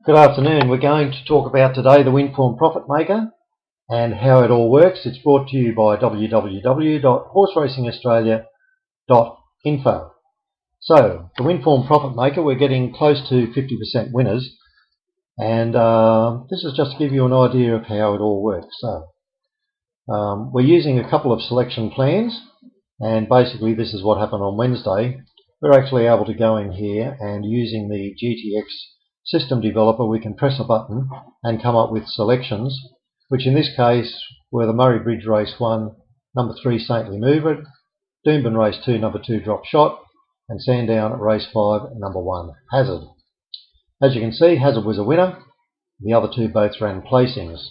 Good afternoon. We're going to talk about today the Winform Profitmaker and how it all works. It's brought to you by www.horseracinaustralia.info. So, the Winform Profitmaker, we're getting close to 50% winners, and this is just to give you an idea of how it all works. So, we're using a couple of selection plans, and basically this is what happened on Wednesday. We're actually able to go in here and using the GTX system developer, we can press a button and come up with selections, which in this case were the Murray Bridge Race 1, number 3 Saintly Mover, Doomben Race 2, number 2 Drop Shot, and Sandown at Race 5, number 1 Hazard. As you can see, Hazard was a winner. The other two both ran placings.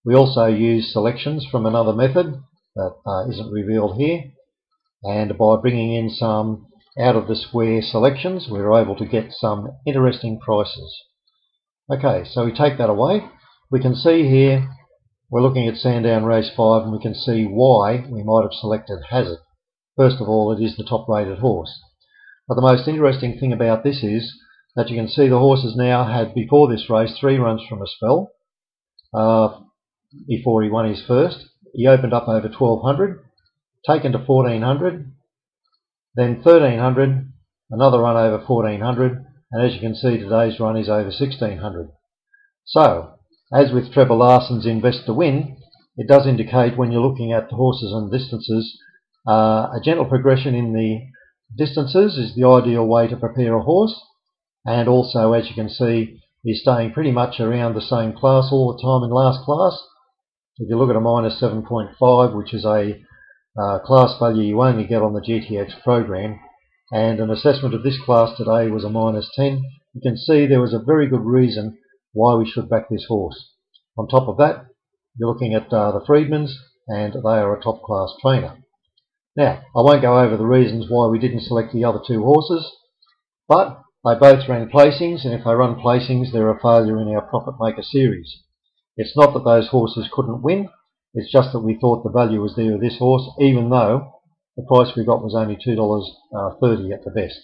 We also used selections from another method that isn't revealed here, and by bringing in some out of the square selections, we were able to get some interesting prices. Okay, so we take that away. We can see here, we're looking at Sandown Race 5, and we can see why we might have selected Hazard. First of all, it is the top rated horse. But the most interesting thing about this is that you can see the horse has now had, before this race, 3 runs from a spell. Before he won his first, he opened up over 1200, taken to 1400, then 1300, another run over 1400, and as you can see, today's run is over 1600. So, as with Trevor Larson's Invest to Win, it does indicate when you're looking at the horses and distances, a gentle progression in the distances is the ideal way to prepare a horse, and also, as you can see, he's staying pretty much around the same class all the time in last class. If you look at a minus 7.5, which is a class value you only get on the GTX program, and an assessment of this class today was a minus 10, you can see there was a very good reason why we should back this horse. On top of that, you're looking at the Freedmans, and they are a top class trainer. Now, I won't go over the reasons why we didn't select the other two horses, but they both ran placings, and if they run placings, they're a failure in our Profitmaker series. It's not that those horses couldn't win, it's just that we thought the value was there of this horse, even though the price we got was only $2.30 at the best.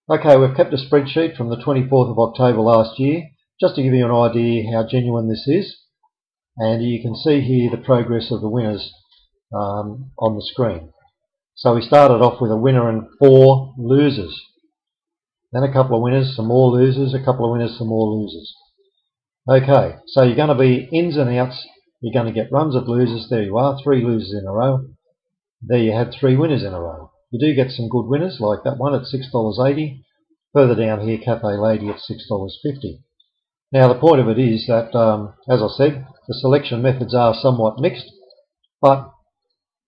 Okay, we've kept a spreadsheet from the 24th of October last year, just to give you an idea how genuine this is. And you can see here the progress of the winners on the screen. So we started off with a winner and 4 losers. Then a couple of winners, some more losers, a couple of winners, some more losers. Okay, so you're going to be ins and outs. You're going to get runs of losers. There you are, 3 losers in a row. There you had 3 winners in a row. You do get some good winners, like that one at $6.80. Further down here, Cafe Lady at $6.50. Now, the point of it is that, as I said, the selection methods are somewhat mixed, but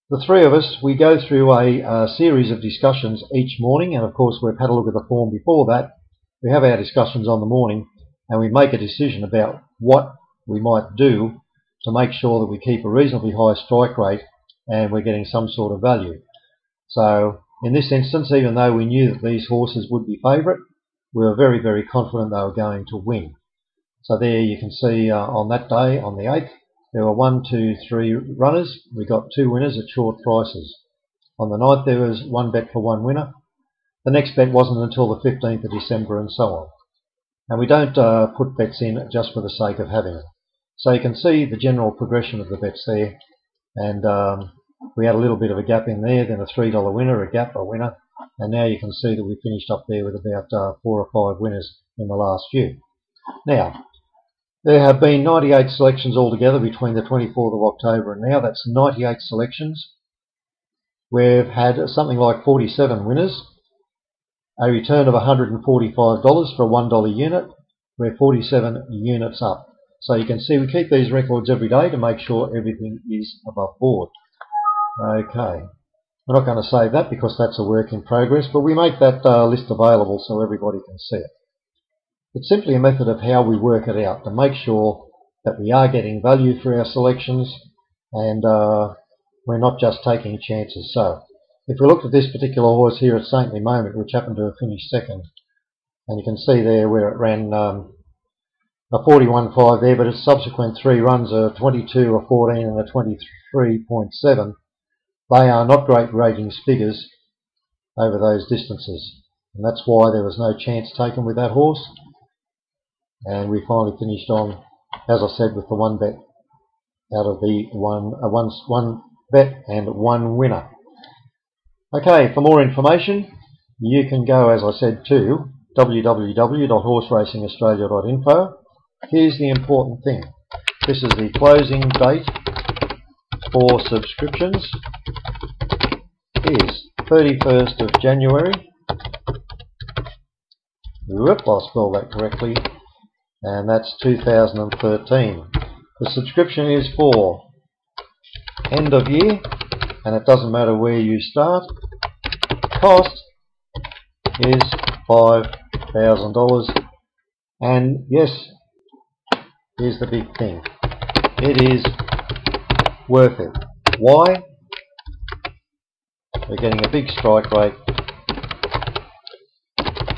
the 3 of us, we go through a series of discussions each morning, and of course we've had a look at the form before that. We have our discussions on the morning, and we make a decision about what we might do to make sure that we keep a reasonably high strike rate and we're getting some sort of value. So in this instance, even though we knew that these horses would be favourite, we were very, very confident they were going to win. So there you can see on that day, on the 8th, there were 1, 2, 3 runners. We got 2 winners at short prices. On the 9th there was 1 bet for 1 winner. The next bet wasn't until the 15th of December and so on. And we don't put bets in just for the sake of having it. So you can see the general progression of the bets there, and we had a little bit of a gap in there, then a $3 winner, a gap, a winner, and now you can see that we finished up there with about 4 or 5 winners in the last few. Now, there have been 98 selections altogether between the 24th of October and now. That's 98 selections. We've had something like 47 winners, a return of $145 for a $1 unit. We're 47 units up. So you can see we keep these records every day to make sure everything is above board. Okay, we're not going to save that because that's a work in progress, but we make that list available so everybody can see it. It's simply a method of how we work it out to make sure that we are getting value for our selections and we're not just taking chances. So if we look at this particular horse here at Saintly Moment, which happened to have finished second, and you can see there where it ran a 41.5 there, but its subsequent 3 runs are 22, a 14 and a 23.7. They are not great ratings figures over those distances, and that's why there was no chance taken with that horse. and we finally finished on, as I said, with the one bet out of the one bet and one winner. Okay, for more information you can go, as I said, to www.horseracingaustralia.info. Here's the important thing. This is the closing date for subscriptions is 31st of January. Whoop, I'll spell that correctly. And that's 2013. The subscription is for end of year, and it doesn't matter where you start. Cost is $5,000, and yes, here's the big thing, it is worth it. Why? We're getting a big strike rate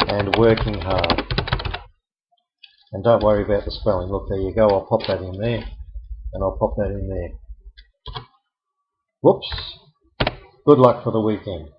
and working hard. And don't worry about the spelling. Look, there you go. I'll pop that in there, and I'll pop that in there. Whoops. Good luck for the weekend.